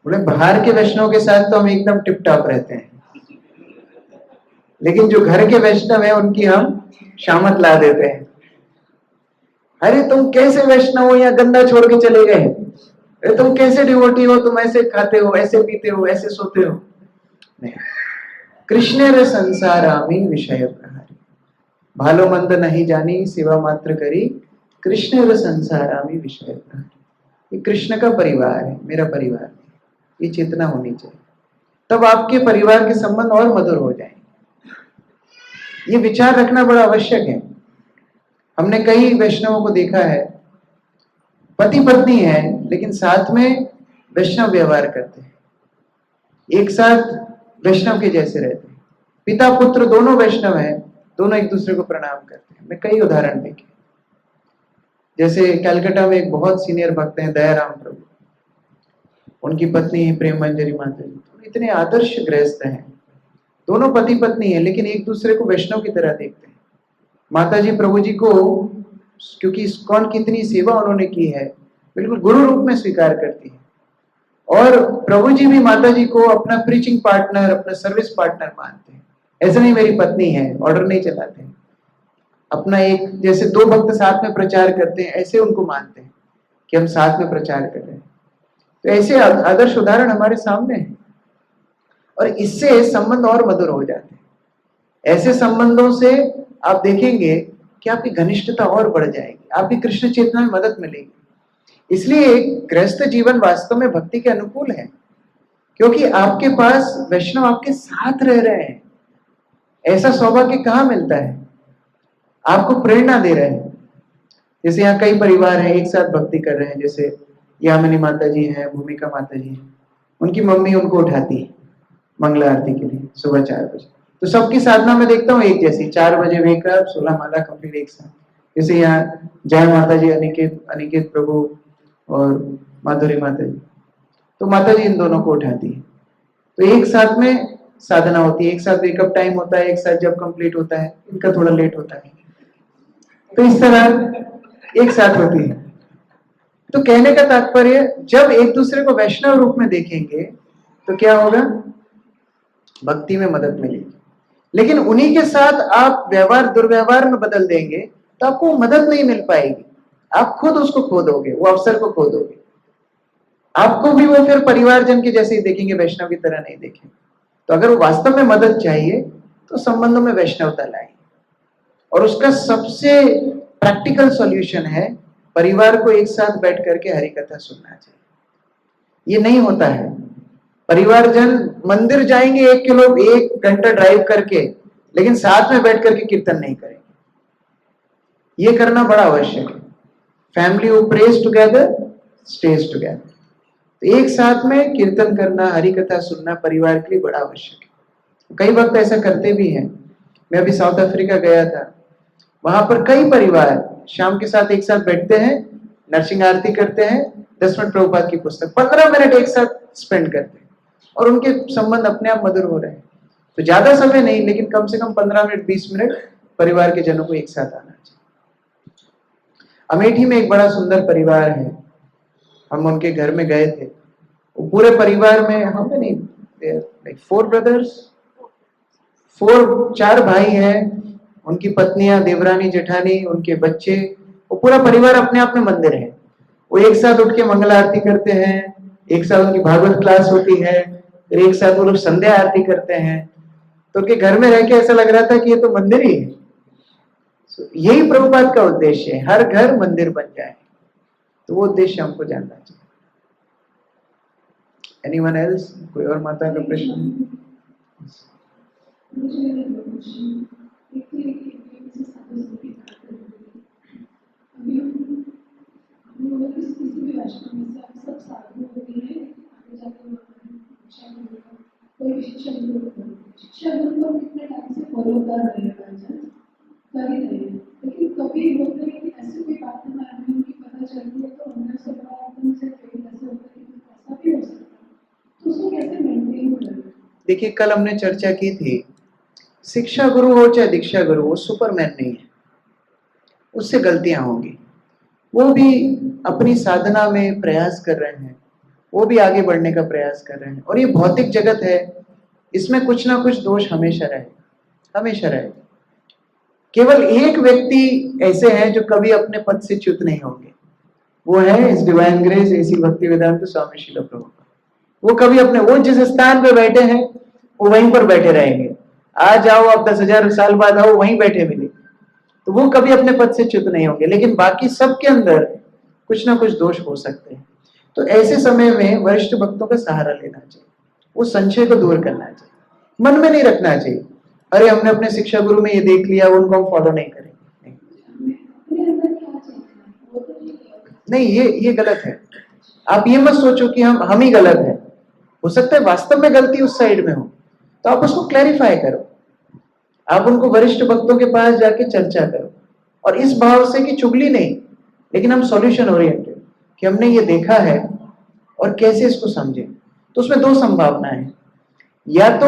बोले बाहर के वैष्णव के साथ तो हम एकदम टिप टॉप रहते हैं, लेकिन जो घर के वैष्णव है उनकी हम शामत ला देते हैं। अरे तुम कैसे वैष्णव हो, यहाँ गंदा छोड़ के चले गए? अरे तुम कैसे डिवोटी हो, तुम ऐसे खाते हो, ऐसे पीते हो, ऐसे सोते हो? नहीं, कृष्णेर संसारामी विषय प्रहारी, भालो मंद नहीं जानी सेवा मात्र करी, कृष्णेर संसारामी विषय प्रहारी। ये कृष्ण का परिवार है, मेरा परिवार है, ये चेतना होनी चाहिए, तब आपके परिवार के संबंध और मधुर हो जाएंगे। ये विचार रखना बड़ा आवश्यक है। हमने कई वैष्णवों को देखा है, पति पत्नी है लेकिन साथ में वैष्णव व्यवहार करते हैं, एक साथ वैष्णव के जैसे रहते हैं, पिता पुत्र दोनों वैष्णव हैं, दोनों एक दूसरे को प्रणाम करते हैं। मैं कई उदाहरण देखे, जैसे कलकत्ता में एक बहुत सीनियर भक्त हैं दयाराम प्रभु, उनकी पत्नी है प्रेम मंजरी माता जी, इतने आदर्श गृहस्थ हैं, दोनों पति पत्नी है लेकिन एक दूसरे को वैष्णव की तरह देखते हैं। माता जी प्रभु जी को, क्योंकि इस्कॉन की इतनी सेवा उन्होंने की है, बिल्कुल गुरु रूप में स्वीकार करती है, और प्रभु जी भी माता जी को अपना प्रीचिंग पार्टनर, अपना सर्विस पार्टनर मानते हैं। ऐसा नहीं मेरी पत्नी है, ऑर्डर नहीं चलाते हैं, अपना एक, जैसे दो भक्त साथ में प्रचार करते हैं ऐसे उनको मानते हैं कि हम साथ में प्रचार कर रहे हैं। तो ऐसे आदर्श उदाहरण हमारे सामने हैं, और इससे संबंध और मधुर हो जाते हैं। ऐसे संबंधों से आप देखेंगे कि आपकी घनिष्ठता और बढ़ जाएगी, आपकी कृष्ण चेतना में मदद मिलेगी। इसलिए गृहस्थ जीवन वास्तव में भक्ति के अनुकूल है, क्योंकि आपके पास वैष्णव आपके साथ रह रहे हैं। ऐसा सौभाग्य कहाँ मिलता है, आपको प्रेरणा दे रहे हैं। जैसे यहाँ कई परिवार हैं एक साथ भक्ति कर रहे हैं, जैसे यामिनी माता जी हैं, भूमिका माता जी हैं, उनकी मम्मी उनको उठाती है मंगला आरती के लिए सुबह 4 बजे। तो सबकी साधना में देखता हूँ एक जैसी, 4 बजे वेकअप, 16 माला कंप्लीट एक साथ। जैसे यहाँ जय माता जी, अनिकेत प्रभु और माधुरी माता जी, तो माता जी इन दोनों को उठाती है, तो एक साथ में साधना होती है, एक साथ वेकअप टाइम होता है, एक साथ जब कंप्लीट होता है, इनका थोड़ा लेट होता है, तो इस तरह एक साथ होती है। तो कहने का तात्पर्य, जब एक दूसरे को वैष्णव रूप में देखेंगे तो क्या होगा, भक्ति में मदद मिलेगी। लेकिन उन्हीं के साथ आप व्यवहार दुर्व्यवहार में बदल देंगे तो आपको मदद नहीं मिल पाएगी, आप खुद उसको खो दोगे, वो अवसर को खो दोगे। आपको भी वो फिर परिवारजन के जैसे ही देखेंगे, वैष्णव की तरह नहीं देखेंगे। तो अगर वो वास्तव में मदद चाहिए तो संबंधों में वैष्णवता लाए, और उसका सबसे प्रैक्टिकल सॉल्यूशन है परिवार को एक साथ बैठ करके हरि कथा सुनना चाहिए। ये नहीं होता है, परिवारजन मंदिर जाएंगे 1 घंटा ड्राइव करके, लेकिन साथ में बैठ करके कीर्तन नहीं करेंगे। ये करना बड़ा आवश्यक है। Family who praise together stage together. तो एक साथ में कीर्तन करना, हरि कथा सुनना परिवार के लिए बड़ा आवश्यक है। कई वक्त ऐसा करते भी हैं। मैं अभी साउथ अफ्रीका गया था, वहां पर कई परिवार शाम के साथ एक साथ बैठते हैं, नरसिंह आरती करते हैं, 10 मिनट प्रभुपाद की पुस्तक, 15 मिनट एक साथ स्पेंड करते हैं, और उनके संबंध अपने आप मधुर हो रहे हैं। तो ज्यादा समय नहीं, लेकिन कम से कम 15 मिनट 20 मिनट परिवार के जनों को एक साथ आना चाहिए। अमेठी में एक बड़ा सुंदर परिवार है, हम उनके घर में गए थे। वो पूरे परिवार में, हमें नहीं, 4 ब्रदर्स, 4 भाई हैं, उनकी पत्नियां, देवरानी जेठानी, उनके बच्चे, वो पूरा परिवार अपने आप में मंदिर है। वो एक साथ उठ के मंगल आरती करते हैं, एक साथ उनकी भागवत क्लास होती है, फिर एक साथ वो लोग संध्या आरती करते हैं। तो उनके घर में रह के ऐसा लग रहा था कि ये तो मंदिर ही है। यही प्रभुपाद का उद्देश्य है, हर घर मंदिर बन जाए। तो वो उद्देश्य हमको जानना चाहिए। Anyone else? कोई और माता का प्रश्न?
लेकिन कभी होता है कि ऐसे कोई बात हमें उनकी पता चलती है तो अंदर से बड़ा एकदम से फील ऐसे होता है कि ऐसा भी हो सकता है, तो उसको कैसे मेंटेन करें?
देखिए, कल हमने चर्चा की थी, शिक्षा गुरु हो चाहे दीक्षा गुरु, वो सुपरमैन नहीं है, उससे गलतियां होंगी। वो भी अपनी साधना में प्रयास कर रहे हैं, वो भी आगे बढ़ने का प्रयास कर रहे हैं, और ये भौतिक जगत है, इसमें कुछ ना कुछ दोष हमेशा रहेगा, हमेशा रहेगा। केवल एक व्यक्ति ऐसे हैं जो कभी अपने पद से च्युत नहीं होंगे, वो है इस डिवाइन ग्रेस एसी भक्ति वेदांत स्वामी श्रील प्रभुपाद। वो कभी अपने, वो जिस स्थान पे बैठे हैं वो वहीं पर बैठे रहेंगे, आ जाओ आप 10,000 साल बाद आओ, वहीं बैठे मिले, तो वो कभी अपने पद से च्युत नहीं होंगे। लेकिन बाकी सबके अंदर कुछ ना कुछ दोष हो सकते हैं। तो ऐसे समय में वरिष्ठ भक्तों का सहारा लेना चाहिए, वो संशय को दूर करना चाहिए, मन में नहीं रखना चाहिए अरे हमने अपने शिक्षा गुरु में ये देख लिया, उनको हम फॉलो नहीं करेंगे। नहीं, ये गलत है। आप ये मत सोचो कि हम ही गलत है। हो सकता है वास्तव में गलती उस साइड में हो, तो आप उसको क्लैरिफाई करो, आप उनको वरिष्ठ भक्तों के पास जाके चर्चा करो, और इस भाव से कि चुगली नहीं, लेकिन हम सॉल्यूशन ओरिएंटेड, कि हमने ये देखा है और कैसे इसको समझे। तो उसमें दो संभावनाएं हैं, या तो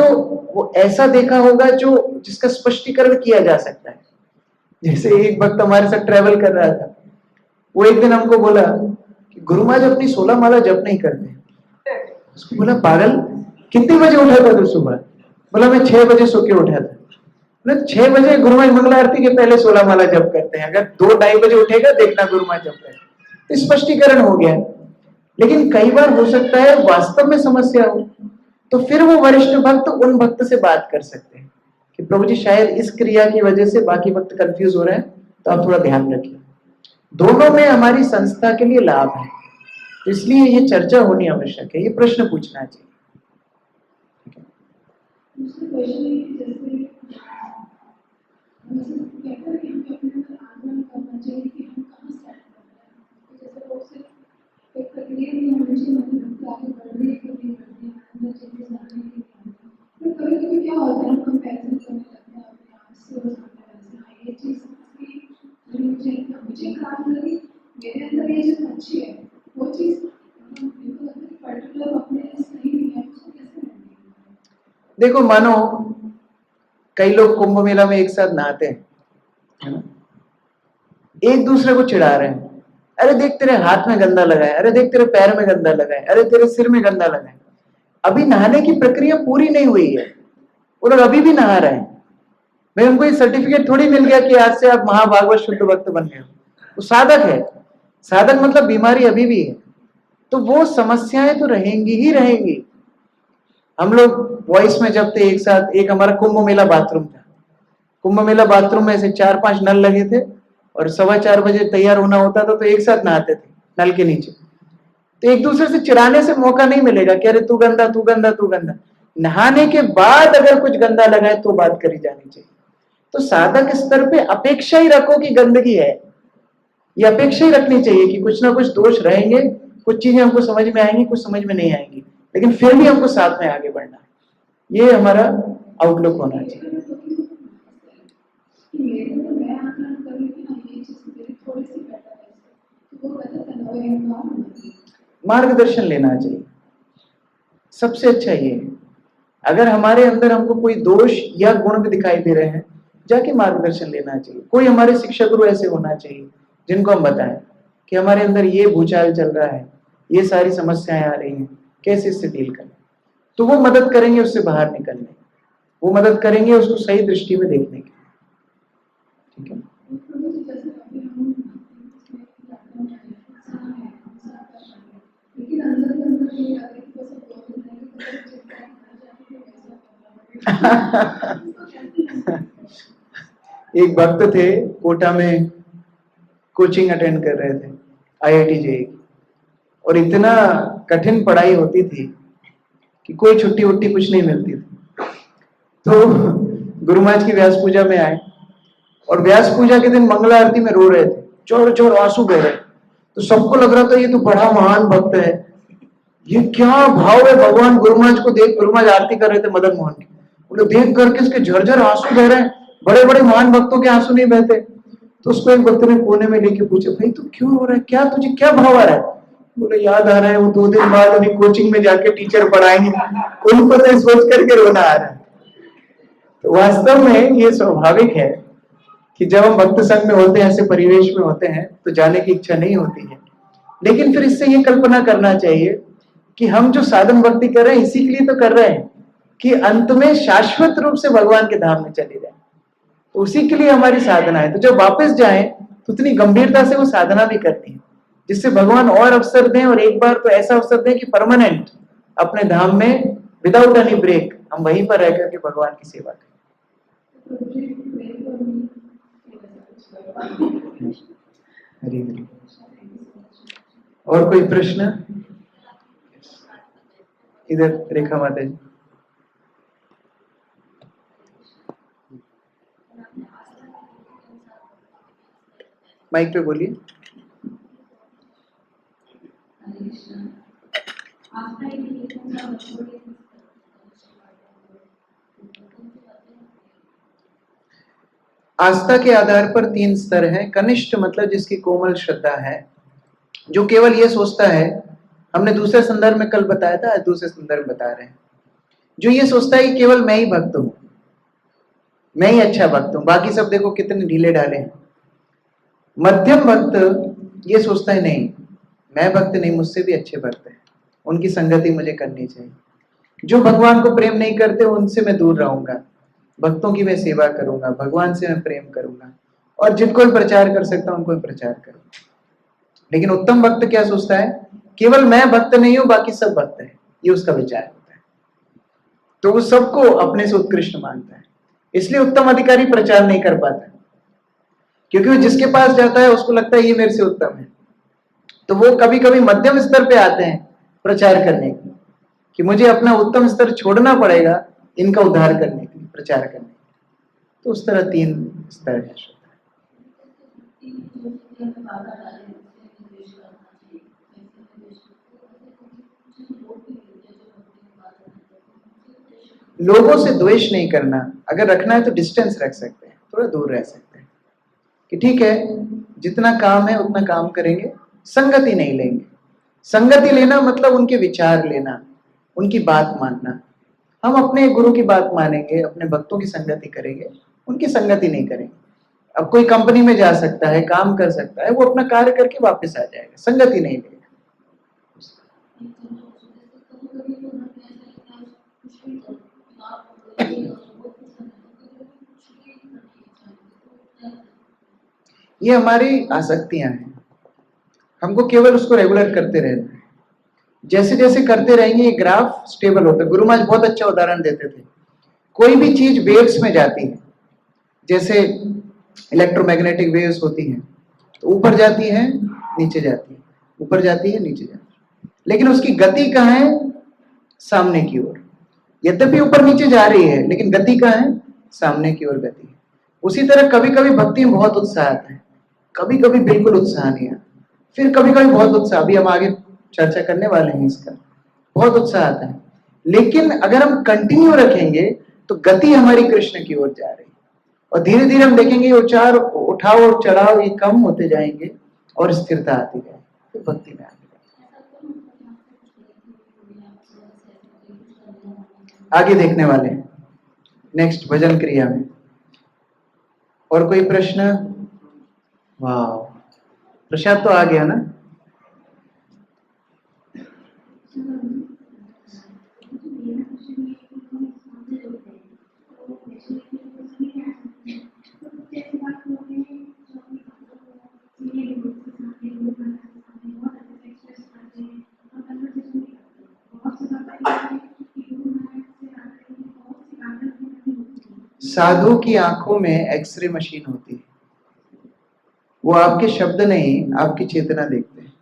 वो ऐसा देखा होगा जो जिसका स्पष्टीकरण किया जा सकता है। जैसे एक भक्त हमारे साथ ट्रेवल कर रहा था, वो एक दिन हमको बोला कि गुरु महाराज अपनी 16 माला जप नहीं करते। उसको बोला पागल, कितने बजे उठा था तू सुबह? बोला मैं 6 बजे सो के उठा था। 6 बजे गुरु महाराज मंगला आरती के पहले 16 माला जप करते हैं, अगर 2-2:30 बजे उठेगा देखना गुरु महाराज जप करते। तो स्पष्टीकरण हो गया। लेकिन कई बार हो सकता है वास्तव में समस्या हो, तो फिर वो वरिष्ठ भक्त उन भक्त से बात कर सकते हैं कि प्रभु जी शायद इस क्रिया की वजह से बाकी भक्त कंफ्यूज हो रहे हैं, तो आप थोड़ा ध्यान रखिए। दोनों में हमारी संस्था के लिए लाभ है, तो इसलिए ये चर्चा होनी आवश्यक है, ये प्रश्न पूछना चाहिए। देखो, मानो कई लोग कुंभ मेला में एक साथ नहाते हैं, है ना? एक दूसरे को चिढ़ा रहे हैं, अरे देख तेरे हाथ में गंदा लगा है, अरे देख तेरे पैर में गंदा लगा है, अरे तेरे सिर में गंदा लगा है। अभी नहाने की प्रक्रिया पूरी नहीं हुई है, वो लोग अभी भी नहा रहे हैं। भाई उनको ये सर्टिफिकेट थोड़ी मिल गया कि आज से आप महाभागवत शुद्ध भक्त बन गए। वो साधक है, साधक मतलब बीमारी अभी भी है, तो वो समस्याएं तो रहेंगी ही रहेंगी। हम लोग वॉइस में जब थे एक साथ, एक हमारा कुंभ मेला बाथरूम था। कुंभ मेला बाथरूम में ऐसे 4-5 नल लगे थे, और 4:15 बजे तैयार होना होता था, तो एक साथ नहाते थे नल के नीचे। तो एक दूसरे से चिढ़ाने से मौका नहीं मिलेगा कि अरे तू गंदा तू गंदा तू गंदा। नहाने के बाद अगर कुछ गंदा लगा है तो बात करी जानी चाहिए। तो साधक स्तर पे अपेक्षा ही रखो कि गंदगी है, ये अपेक्षा ही रखनी चाहिए कि कुछ ना कुछ दोष रहेंगे, कुछ चीजें हमको समझ में आएंगी, कुछ समझ में नहीं आएंगी, लेकिन फिर भी हमको साथ में आगे बढ़ना है। ये हमारा आउटलुक होना चाहिए। मार्गदर्शन लेना चाहिए, सबसे अच्छा ये है। अगर हमारे अंदर हमको कोई दोष या गुण भी दिखाई दे रहे हैं, जाके मार्गदर्शन लेना चाहिए। कोई हमारे शिक्षा गुरु ऐसे होना चाहिए जिनको हम बताएं कि हमारे अंदर ये भूचाल चल रहा है, ये सारी समस्याएं आ रही हैं, कैसे इससे डील करें। तो वो मदद करेंगे उससे बाहर निकलने, वो मदद करेंगे उसको सही दृष्टि में देखने की। ठीक है, एक भक्त थे कोटा में, कोचिंग अटेंड कर रहे थे IIT JEE की, और इतना कठिन पढ़ाई होती थी कि कोई छुट्टी वुट्टी कुछ नहीं मिलती थी। तो गुरु महाराज की व्यास पूजा में आए, और व्यास पूजा के दिन मंगला आरती में रो रहे थे, चोर चोर आंसू बह रहे। तो सबको लग रहा था ये तो बड़ा महान भक्त है, ये क्या भाव है भगवान। गुरु महाराज को देख, गुरु महाराज आरती कर रहे थे मदन मोहन की, बोले देख करके इसके झरझर आंसू बह रहे हैं, बड़े बड़े महान भक्तों के आंसू नहीं बहते। तो उसको एक भक्त ने कोने में लेके पूछा, भाई तू क्यों रो रहा है, क्या तुझे क्या भाव आ रहा है? बोले याद आ रहा है वो 2 दिन बाद अभी कोचिंग में जाके टीचर पढ़ाएंगे, उनको तो सोच करके रोना आ रहा है। तो वास्तव में ये स्वाभाविक है कि जब हम भक्त संघ में होते हैं, ऐसे परिवेश में होते हैं, तो जाने की इच्छा नहीं होती है। लेकिन फिर इससे ये कल्पना करना चाहिए कि हम जो साधन भक्ति कर रहे हैं इसी के लिए तो कर रहे हैं कि अंत में शाश्वत रूप से भगवान के धाम में चले जाए, तो उसी के लिए हमारी साधना है। तो जब वापस जाए तो उतनी गंभीरता से वो साधना भी करनी है, जिससे भगवान और अवसर दें, और एक बार तो ऐसा अवसर दें कि परमानेंट अपने धाम में विदाउट एनी ब्रेक हम वहीं पर रह करके भगवान की सेवा करें। हरी हरी। और कोई प्रश्न? इधर रेखा माता जी। माइक पे बोलिए। आस्था के आधार पर 3 स्तर हैं। कनिष्ठ मतलब जिसकी कोमल श्रद्धा है, जो केवल ये सोचता है, हमने दूसरे संदर्भ में कल बताया था, आज दूसरे संदर्भ में बता रहे हैं, जो ये सोचता है कि केवल मैं ही भक्त हूं, मैं ही अच्छा भक्त हूं, बाकी सब देखो कितने ढीले ढाले हैं। मध्यम भक्त ये सोचता है नहीं, मैं भक्त नहीं, मुझसे भी अच्छे भक्त हैं, उनकी संगति मुझे करनी चाहिए। जो भगवान को प्रेम नहीं करते उनसे मैं दूर रहूंगा, भक्तों की मैं सेवा करूंगा, भगवान से मैं प्रेम करूंगा, और जिनको भी प्रचार कर सकता हूं उनको भी प्रचार करूंगा। लेकिन उत्तम भक्त क्या सोचता है, केवल मैं भक्त नहीं हूं, बाकी सब भक्त है, ये उसका विचार होता है। तो वो सबको अपने से उत्कृष्ट मानता है। इसलिए उत्तम अधिकारी प्रचार नहीं कर पाता, क्योंकि वो जिसके पास जाता है उसको लगता है ये मेरे से उत्तम है। तो वो कभी कभी मध्यम स्तर पे आते हैं प्रचार करने के, कि मुझे अपना उत्तम स्तर छोड़ना पड़ेगा इनका उद्धार करने के लिए, प्रचार करने के लिए। तो उस तरह 3 स्तर है। लोगों से द्वेष नहीं करना, अगर रखना है तो डिस्टेंस रख सकते हैं, थोड़ा दूर रह सकते हैं कि ठीक है जितना काम है उतना काम करेंगे, संगति नहीं लेंगे। संगति लेना मतलब उनके विचार लेना, उनकी बात मानना। हम अपने गुरु की बात मानेंगे, अपने भक्तों की संगति करेंगे, उनकी संगति नहीं करेंगे। अब कोई कंपनी में जा सकता है, काम कर सकता है, वो अपना कार्य करके वापस आ जाएगा, संगति नहीं लेगा। ये हमारी आसक्तियां हैं, हमको केवल उसको रेगुलर करते रहना है। जैसे जैसे करते रहेंगे ये ग्राफ स्टेबल होता है। गुरु महाराज बहुत अच्छा उदाहरण देते थे, कोई भी चीज वेव्स में जाती है, जैसे इलेक्ट्रोमैग्नेटिक वेव्स होती हैं, तो ऊपर जाती है नीचे जाती है, ऊपर जाती है नीचे जाती है, लेकिन उसकी गति कहाँ है, सामने की ओर। यद्यपि ऊपर नीचे जा रही है लेकिन गति कहाँ है, सामने की ओर गति है। उसी तरह कभी कभी भक्ति में बहुत उत्साह आता है, कभी कभी बिल्कुल उत्साह नहीं आता, फिर कभी कभी बहुत उत्साह, अभी हम आगे चर्चा करने वाले हैं इसका, बहुत उत्साह आता है। लेकिन अगर हम कंटिन्यू रखेंगे तो गति हमारी कृष्ण की ओर जा रही है, और धीरे धीरे हम देखेंगे उठाव और चढ़ाव ये कम होते जाएंगे और स्थिरता आती जाएगी, तो भक्ति में आगे देखने वाले हैं नेक्स्ट भजन क्रिया में। और कोई प्रश्न? वाह, प्रसाद तो आ गया ना। साधु की आंखों में एक्सरे मशीन होती है, वो आपके शब्द नहीं आपकी चेतना देखते हैं।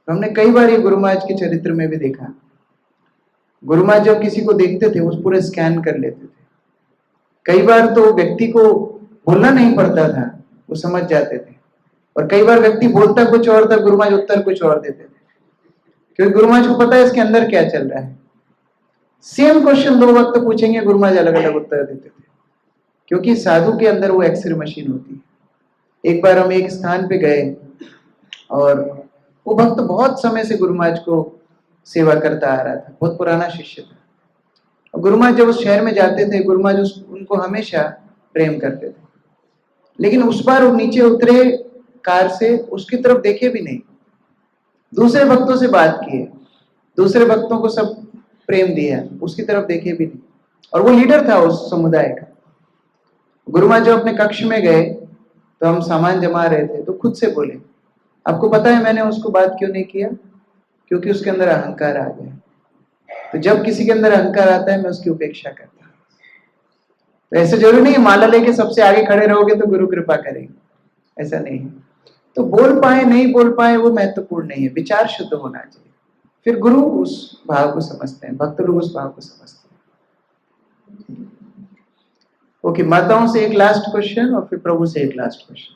हमने कई बार ये गुरु महाराज के चरित्र में भी देखा, गुरु महाराज जब किसी को देखते थे वो पूरे स्कैन कर लेते थे। कई बार तो व्यक्ति को बोलना नहीं पड़ता था, वो समझ जाते थे, और कई बार व्यक्ति बोलता कुछ और था, गुरु महाराज उत्तर कुछ और देते थे, क्योंकि गुरु महाराज को पता है इसके अंदर क्या चल रहा है। सेम क्वेश्चन 2 वक्त पूछेंगे, गुरु महाराज अलग अलग उत्तर देते थे, क्योंकि साधु के अंदर वो एक्सरे मशीन होती है। एक बार हम एक स्थान पे गए और वो भक्त बहुत समय से गुरु महाराज को सेवा करता आ रहा था, बहुत पुराना शिष्य था। और गुरु महाराज जब उस शहर में जाते थे, गुरु महाराज उनको हमेशा प्रेम करते थे, लेकिन उस बार वो नीचे उतरे कार से, उसकी तरफ देखे भी नहीं, दूसरे भक्तों से बात किए, दूसरे भक्तों को सब प्रेम दिया, उसकी तरफ देखे भी नहीं, और वो लीडर था उस समुदाय का। गुरु महाराज जब अपने कक्ष में गए तो हम सामान जमा रहे थे, तो खुद से बोले, आपको पता है मैंने उसको बात क्यों नहीं किया? क्योंकि उसके अंदर अहंकार आ गया। तो जब किसी के अंदर अहंकार आता है मैं उसकी उपेक्षा करता हूं। तो ऐसे जरूरी नहीं माला लेके सबसे आगे खड़े रहोगे तो गुरु कृपा करेंगे, ऐसा नहीं है। तो बोल पाए नहीं बोल पाए वो महत्वपूर्ण नहीं है, विचार शुद्ध होना चाहिए। फिर गुरु उस भाव को समझते हैं, भक्त लोग उस भाव को समझते हैं। ओके, माताओं से एक लास्ट क्वेश्चन और फिर प्रभु से एक लास्ट क्वेश्चन।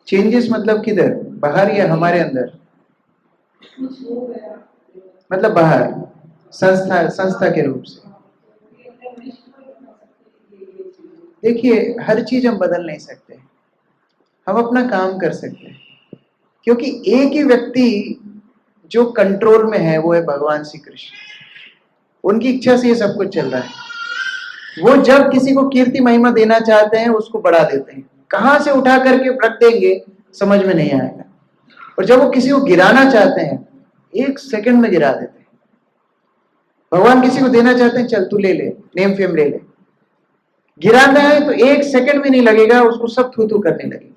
चेंजेस मतलब किधर, बाहर या हमारे अंदर? मतलब बाहर संस्था के रूप से। देखिए, हर चीज हम बदल नहीं सकते, हम अपना काम कर सकते हैं, क्योंकि एक ही व्यक्ति जो कंट्रोल में है वो है भगवान श्री कृष्ण। उनकी इच्छा से ये सब कुछ चल रहा है। वो जब किसी को कीर्ति महिमा देना चाहते हैं उसको बढ़ा देते हैं, कहां से उठा करके रख देंगे समझ में नहीं आएगा। और जब वो किसी को गिराना चाहते हैं 1 सेकंड में गिरा देते हैं। भगवान किसी को देना चाहते हैं, चल तू ले ले, नेम फेम ले ले। गिराना है तो 1 सेकंड भी नहीं लगेगा, उसको सब थू थू करने लगेंगे।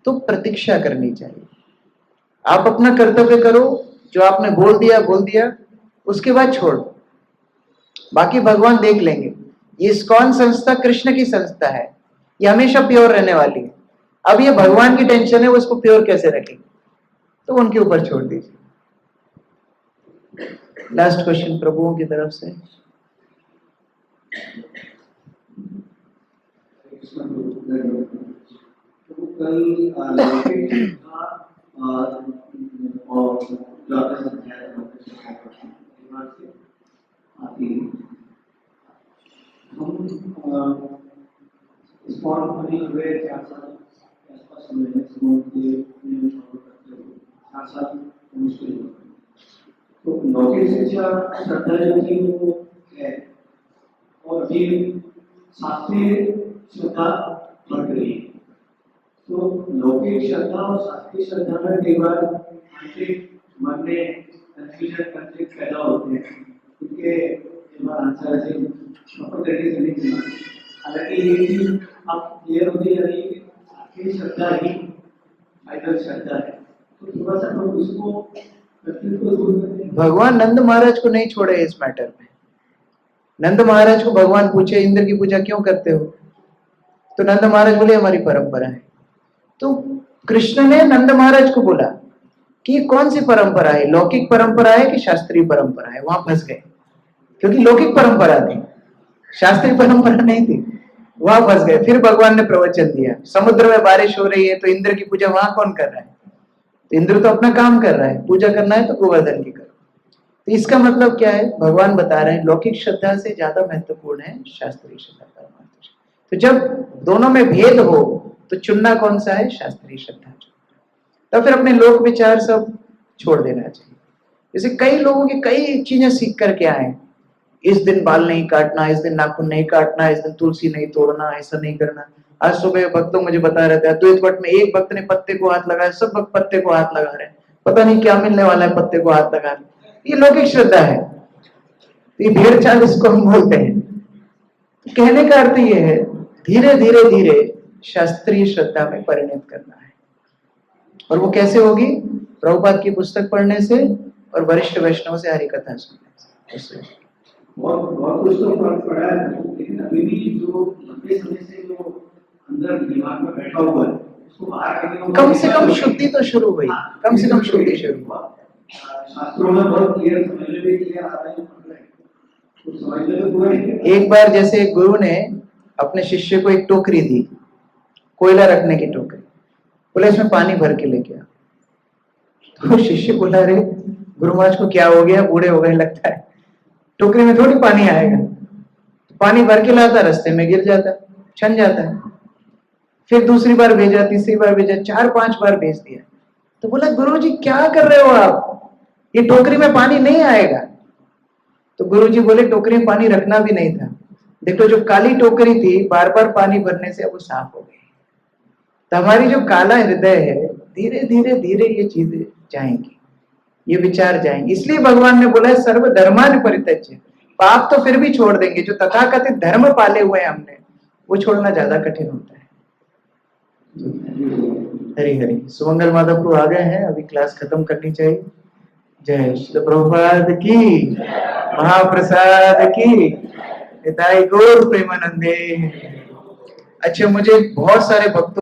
तो प्रतीक्षा करनी चाहिए। आप अपना कर्तव्य करो, जो आपने बोल दिया, उसके बाद छोड़ दो, बाकी भगवान देख लेंगे। ये इस्कॉन संस्था कृष्ण की संस्था है, ये हमेशा प्योर रहने वाली है। अब ये भगवान की टेंशन है, वो इसको प्योर कैसे रखेंगे, तो उनके ऊपर छोड़ दीजिए। लास्ट क्वेश्चन प्रभुओं की तरफ से।
तो लौकिक शिक्षा श्रद्धा जो थी वो है, और अभी शास्त्रीय श्रद्धा बढ़ रही है। तो लौकिक श्रद्धा और शास्त्रीय श्रद्धा में कई बार मन में कंफ्यूजन कंफ्लिक्ट पैदा होते हैं, क्योंकि कई बार आंसर ऐसे प्रॉपर तरीके से नहीं मिलता। हालांकि ये चीज अब क्लियर होती जा रही है कि शास्त्रीय श्रद्धा ही फाइनल श्रद्धा है। तो थोड़ा सा लोग इसको
भगवान नंद महाराज को नहीं छोड़े इस मैटर में। नंद महाराज को भगवान पूछे इंद्र की पूजा क्यों करते हो, तो नंद महाराज बोले हमारी परंपरा है। तो कृष्ण ने नंद महाराज को बोला कि कौन सी परंपरा है, लौकिक परंपरा है कि शास्त्रीय परंपरा है। वहां फंस गए, क्योंकि लौकिक परंपरा थी, शास्त्रीय परंपरा नहीं थी, वहां फंस गए। फिर भगवान ने प्रवचन दिया, समुद्र में बारिश हो रही है तो इंद्र की पूजा वहां कौन कर रहा है, तो इंद्र तो अपना काम कर रहा है, पूजा करना है तो गोवर्धन की करो। तो इसका मतलब क्या है, भगवान बता रहे हैं लौकिक श्रद्धा से ज्यादा महत्वपूर्ण है शास्त्रीय श्रद्धा, परमार्थ। तो जब दोनों में भेद हो तो चुनना कौन सा है, शास्त्रीय श्रद्धा। तब फिर अपने लोक विचार सब छोड़ देना चाहिए। जैसे कई लोगों की कई चीजें सीख करके आए, इस दिन बाल नहीं काटना, इस दिन नाखून नहीं काटना, इस दिन तुलसी नहीं तोड़ना, ऐसा नहीं करना। आज सुबह भक्तों मुझे बता रहे थे, द्वैत वट में एक भक्त ने पत्ते को हाथ लगाया, सब भक्त पत्ते को हाथ लगा रहे हैं, पता नहीं क्या मिलने वाला है पत्ते को हाथ लगा रहे। ये लौकिक श्रद्धा है, ये भेड़ चाल इसको हम बोलते हैं। कहने का अर्थ ये है, धीरे धीरे धीरे शास्त्रीय श्रद्धा में परिणत करना है। और वो कैसे होगी, प्रभुपाद की पुस्तक पढ़ने से और वरिष्ठ वैष्णव से हरि कथा सुनने से।
बहुत कुछ तो फर्क पड़ा है, लेकिन अभी भी जो लंबे समय से जो अंदर दिमाग में बैठा हुआ है उसको बाहर करने को
कम से कम शुद्धि तो शुरू हुई, कम से कम शुद्धि शुरू हुआ।
शास्त्रों में बहुत क्लियर समझने में क्लियर आ रहा है, तो समझने में पूरा नहीं।
एक बार जैसे एक गुरु ने अपने शिष्य को एक टोकरी दी, कोयला रखने की टोकरी, बोले इसमें पानी भर के लेके आ। तो शिष्य बोला, अरे गुरु महाराज को क्या हो गया, बूढ़े हो गए लगता है, टोकरी में थोड़ी पानी आएगा। पानी भर के लाता, रास्ते में गिर जाता, छन जाता है। फिर दूसरी बार भेजा, तीसरी बार भेजा, 4-5 बार भेज दिया। तो बोला गुरुजी क्या कर रहे हो आप, ये टोकरी में पानी नहीं आएगा। तो गुरुजी बोले टोकरी में पानी रखना भी नहीं था, देखो जो काली टोकरी थी बार बार पानी भरने से अब वो साफ हो गई। तो हमारी जो काला हृदय है, धीरे धीरे धीरे ये चीजें जाएंगी, ये विचार जाएंगे। इसलिए भगवान ने बोला है सर्व धर्मान परित्यज्य। पाप तो फिर भी छोड़ देंगे, जो तथाकथित धर्म पाले हुए हैं हमने, वो छोड़ना ज्यादा कठिन होता है। हरि हरि। सुमंगल माधव को आ गए हैं, अभी क्लास खत्म करनी चाहिए। जय श्री प्रभुपाद की, महाप्रसाद की, निताई गौर प्रेमानंदे। अच्छा, मुझे बहुत सारे भक्तों